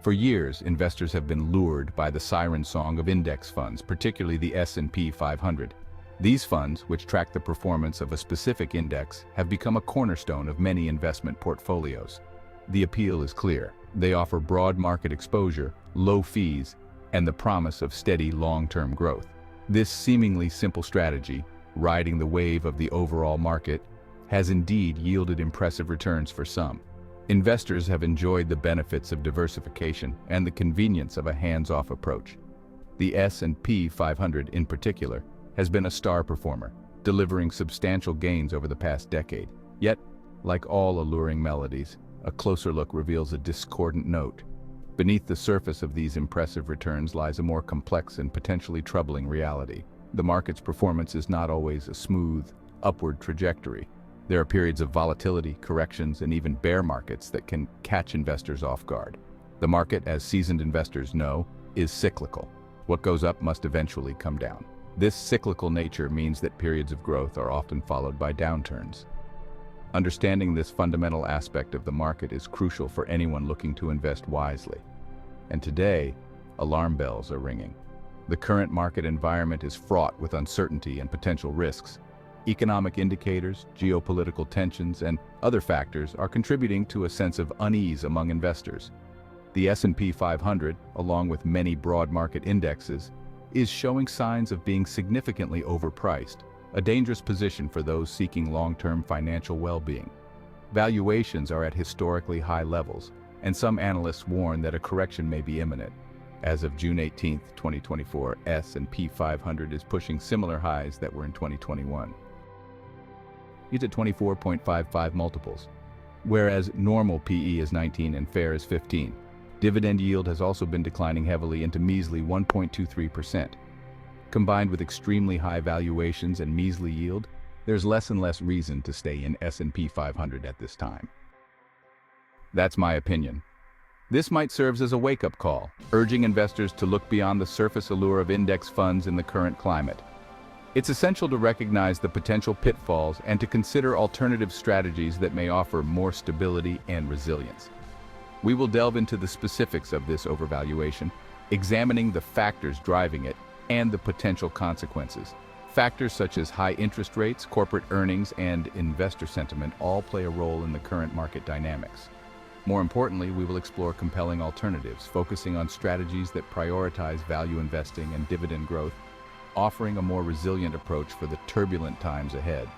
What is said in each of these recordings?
For years, investors have been lured by the siren song of index funds, particularly the S&P 500. These funds, which track the performance of a specific index, have become a cornerstone of many investment portfolios. The appeal is clear. They offer broad market exposure, low fees, and the promise of steady long-term growth. This seemingly simple strategy, riding the wave of the overall market, has indeed yielded impressive returns for some. Investors have enjoyed the benefits of diversification and the convenience of a hands-off approach. The S&P 500 in particular has been a star performer, delivering substantial gains over the past decade. Yet, like all alluring melodies, a closer look reveals a discordant note. Beneath the surface of these impressive returns lies a more complex and potentially troubling reality. The market's performance is not always a smooth, upward trajectory. There are periods of volatility, corrections, and even bear markets that can catch investors off guard. The market, as seasoned investors know, is cyclical. What goes up must eventually come down. This cyclical nature means that periods of growth are often followed by downturns. Understanding this fundamental aspect of the market is crucial for anyone looking to invest wisely. And today, alarm bells are ringing. The current market environment is fraught with uncertainty and potential risks. Economic indicators, geopolitical tensions, and other factors are contributing to a sense of unease among investors. The S&P 500, along with many broad market indexes, is showing signs of being significantly overpriced, a dangerous position for those seeking long-term financial well-being. Valuations are at historically high levels, and some analysts warn that a correction may be imminent. As of June 18, 2024, S&P 500 is pushing similar highs that were in 2021. It's at 24.55 multiples, whereas normal PE is 19 and fair is 15. Dividend yield has also been declining heavily into measly 1.23%. Combined with extremely high valuations and measly yield, there's less and less reason to stay in S&P 500 at this time. That's my opinion. This might serve as a wake-up call, urging investors to look beyond the surface allure of index funds in the current climate. It's essential to recognize the potential pitfalls and to consider alternative strategies that may offer more stability and resilience. We will delve into the specifics of this overvaluation, examining the factors driving it and the potential consequences. Factors such as high interest rates, corporate earnings, and investor sentiment all play a role in the current market dynamics. More importantly, we will explore compelling alternatives, focusing on strategies that prioritize value investing and dividend growth, offering a more resilient approach for the turbulent times ahead.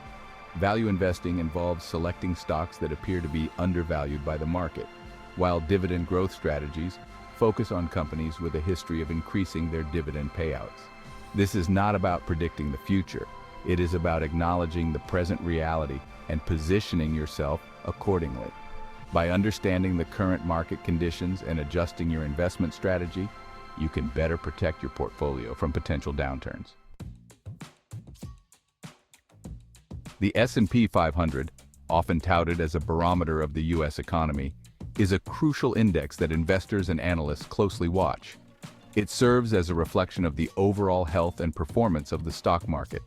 Value investing involves selecting stocks that appear to be undervalued by the market, while dividend growth strategies focus on companies with a history of increasing their dividend payouts. This is not about predicting the future. It is about acknowledging the present reality and positioning yourself accordingly. By understanding the current market conditions and adjusting your investment strategy, you can better protect your portfolio from potential downturns. The S&P 500, often touted as a barometer of the U.S. economy, is a crucial index that investors and analysts closely watch. It serves as a reflection of the overall health and performance of the stock market.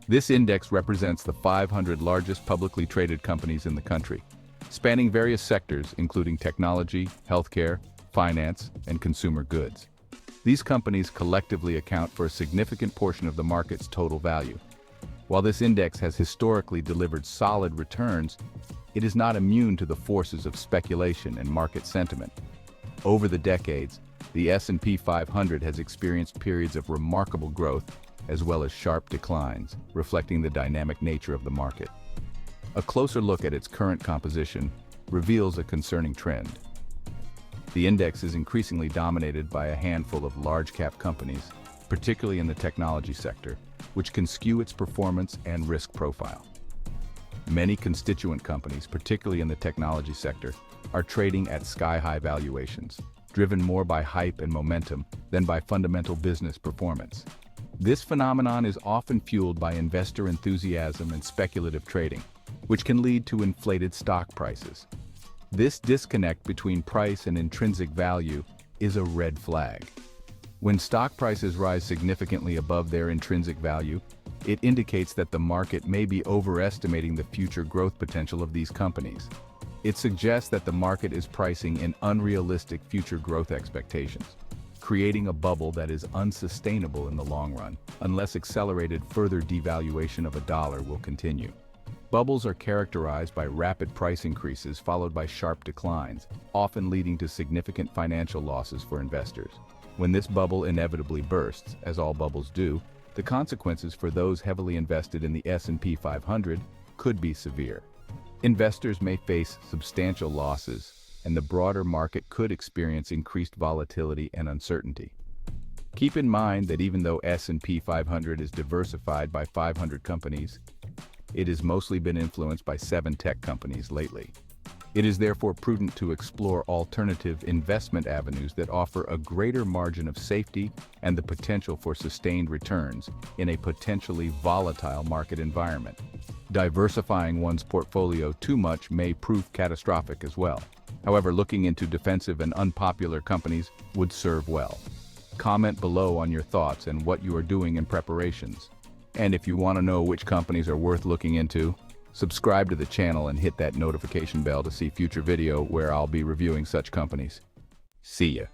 This index represents the 500 largest publicly traded companies in the country, spanning various sectors including technology, healthcare, finance, and consumer goods. These companies collectively account for a significant portion of the market's total value. While this index has historically delivered solid returns, it is not immune to the forces of speculation and market sentiment. Over the decades, the S&P 500 has experienced periods of remarkable growth as well as sharp declines, reflecting the dynamic nature of the market. A closer look at its current composition reveals a concerning trend. The index is increasingly dominated by a handful of large-cap companies, particularly in the technology sector, which can skew its performance and risk profile. Many constituent companies, particularly in the technology sector, are trading at sky-high valuations, driven more by hype and momentum than by fundamental business performance. This phenomenon is often fueled by investor enthusiasm and speculative trading, which can lead to inflated stock prices. This disconnect between price and intrinsic value is a red flag. When stock prices rise significantly above their intrinsic value, it indicates that the market may be overestimating the future growth potential of these companies. It suggests that the market is pricing in unrealistic future growth expectations, creating a bubble that is unsustainable in the long run, unless accelerated further devaluation of a dollar will continue. Bubbles are characterized by rapid price increases followed by sharp declines, often leading to significant financial losses for investors. When this bubble inevitably bursts, as all bubbles do, the consequences for those heavily invested in the S&P 500 could be severe. Investors may face substantial losses, and the broader market could experience increased volatility and uncertainty. Keep in mind that even though S&P 500 is diversified by 500 companies, it has mostly been influenced by 7 tech companies lately. It is therefore prudent to explore alternative investment avenues that offer a greater margin of safety and the potential for sustained returns in a potentially volatile market environment. Diversifying one's portfolio too much may prove catastrophic as well. However, looking into defensive and unpopular companies would serve well. Comment below on your thoughts and what you are doing in preparations. And if you want to know which companies are worth looking into, subscribe to the channel and hit that notification bell to see future video where I'll be reviewing such companies. See ya.